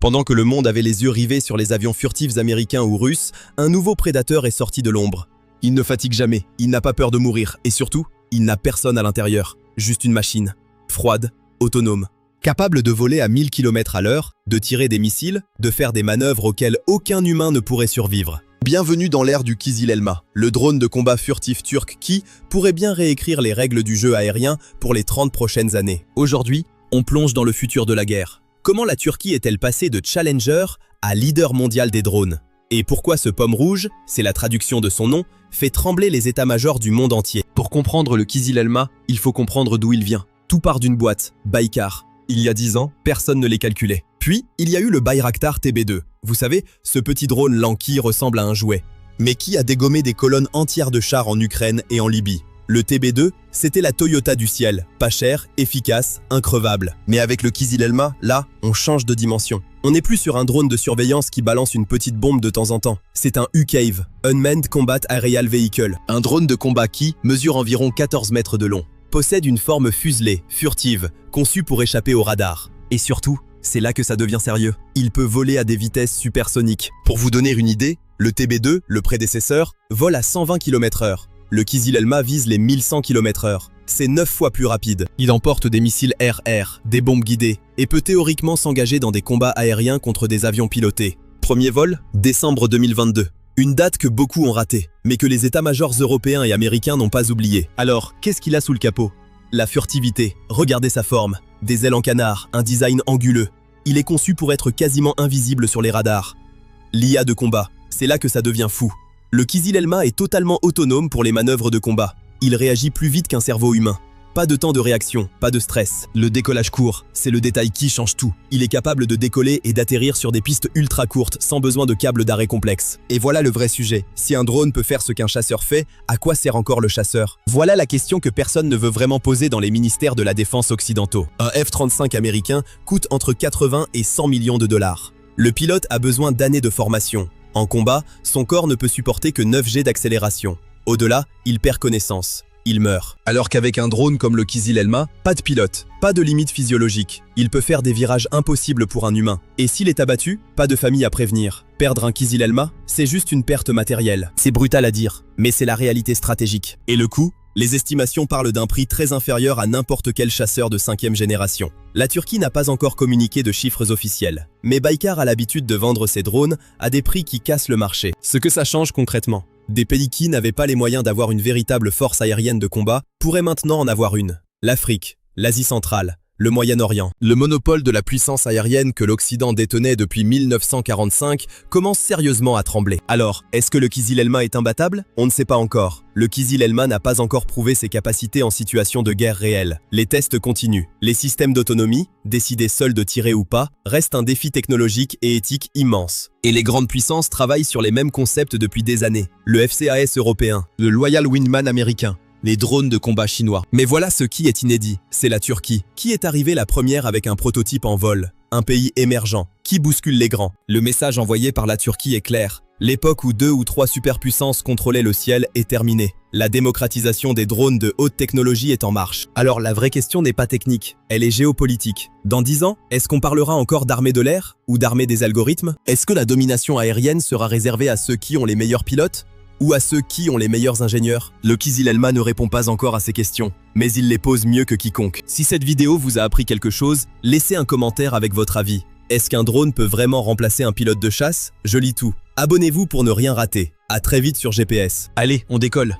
Pendant que le monde avait les yeux rivés sur les avions furtifs américains ou russes, un nouveau prédateur est sorti de l'ombre. Il ne fatigue jamais, il n'a pas peur de mourir, et surtout, il n'a personne à l'intérieur. Juste une machine. Froide, autonome. Capable de voler à 1000 km à l'heure, de tirer des missiles, de faire des manœuvres auxquelles aucun humain ne pourrait survivre. Bienvenue dans l'ère du Kizil Elma, le drone de combat furtif turc qui pourrait bien réécrire les règles du jeu aérien pour les 30 prochaines années. Aujourd'hui, on plonge dans le futur de la guerre. Comment la Turquie est-elle passée de challenger à leader mondial des drones? Et pourquoi ce pomme rouge, c'est la traduction de son nom, fait trembler les états-majors du monde entier? Pour comprendre le Kizil Elma, il faut comprendre d'où il vient. Tout part d'une boîte, Baykar. Il y a 10 ans, personne ne les calculait. Puis, il y a eu le Bayraktar TB2. Vous savez, ce petit drone lent qui ressemble à un jouet. Mais qui a dégommé des colonnes entières de chars en Ukraine et en Libye? Le TB2, c'était la Toyota du ciel. Pas cher, efficace, increvable. Mais avec le Kizil Elma, là, on change de dimension. On n'est plus sur un drone de surveillance qui balance une petite bombe de temps en temps. C'est un UCAV, Unmanned Combat Aerial Vehicle. Un drone de combat qui mesure environ 14 mètres de long. Possède une forme fuselée, furtive, conçue pour échapper au radar. Et surtout, c'est là que ça devient sérieux. Il peut voler à des vitesses supersoniques. Pour vous donner une idée, le TB2, le prédécesseur, vole à 120 km/h. Le Kizil Elma vise les 1100 km/h. C'est 9 fois plus rapide. Il emporte des missiles air-air, des bombes guidées, et peut théoriquement s'engager dans des combats aériens contre des avions pilotés. Premier vol, décembre 2022. Une date que beaucoup ont ratée, mais que les états-majors européens et américains n'ont pas oubliée. Alors, qu'est-ce qu'il a sous le capot? La furtivité. Regardez sa forme. Des ailes en canard, un design anguleux. Il est conçu pour être quasiment invisible sur les radars. L'IA de combat. C'est là que ça devient fou. Le Kizil Elma est totalement autonome pour les manœuvres de combat. Il réagit plus vite qu'un cerveau humain. Pas de temps de réaction, pas de stress. Le décollage court, c'est le détail qui change tout. Il est capable de décoller et d'atterrir sur des pistes ultra courtes sans besoin de câbles d'arrêt complexes. Et voilà le vrai sujet. Si un drone peut faire ce qu'un chasseur fait, à quoi sert encore le chasseur? Voilà la question que personne ne veut vraiment poser dans les ministères de la défense occidentaux. Un F-35 américain coûte entre 80 et 100 millions de dollars. Le pilote a besoin d'années de formation. En combat, son corps ne peut supporter que 9 G d'accélération. Au-delà, il perd connaissance. Il meurt. Alors qu'avec un drone comme le Kizil Elma, pas de pilote, pas de limite physiologique. Il peut faire des virages impossibles pour un humain. Et s'il est abattu, pas de famille à prévenir. Perdre un Kizil Elma, c'est juste une perte matérielle. C'est brutal à dire, mais c'est la réalité stratégique. Et le coût? Les estimations parlent d'un prix très inférieur à n'importe quel chasseur de 5e génération. La Turquie n'a pas encore communiqué de chiffres officiels, mais Baykar a l'habitude de vendre ses drones à des prix qui cassent le marché. Ce que ça change concrètement, des pays qui n'avaient pas les moyens d'avoir une véritable force aérienne de combat pourraient maintenant en avoir une. L'Afrique, l'Asie centrale, le Moyen-Orient. Le monopole de la puissance aérienne que l'Occident détenait depuis 1945 commence sérieusement à trembler. Alors, est-ce que le Kizil Elma est imbattable? On ne sait pas encore. Le Kizil Elma n'a pas encore prouvé ses capacités en situation de guerre réelle. Les tests continuent. Les systèmes d'autonomie, décider seuls de tirer ou pas, restent un défi technologique et éthique immense. Et les grandes puissances travaillent sur les mêmes concepts depuis des années. Le FCAS européen, le Loyal Wingman américain, les drones de combat chinois. Mais voilà ce qui est inédit, c'est la Turquie, qui est arrivée la première avec un prototype en vol. Un pays émergent, qui bouscule les grands. Le message envoyé par la Turquie est clair. L'époque où 2 ou 3 superpuissances contrôlaient le ciel est terminée. La démocratisation des drones de haute technologie est en marche. Alors la vraie question n'est pas technique, elle est géopolitique. Dans 10 ans, est-ce qu'on parlera encore d'armée de l'air ou d'armée des algorithmes? Est-ce que la domination aérienne sera réservée à ceux qui ont les meilleurs pilotes? Ou à ceux qui ont les meilleurs ingénieurs? Le Kizil Elma ne répond pas encore à ces questions, mais il les pose mieux que quiconque. Si cette vidéo vous a appris quelque chose, laissez un commentaire avec votre avis. Est-ce qu'un drone peut vraiment remplacer un pilote de chasse? Je lis tout. Abonnez-vous pour ne rien rater. À très vite sur GPS. Allez, on décolle.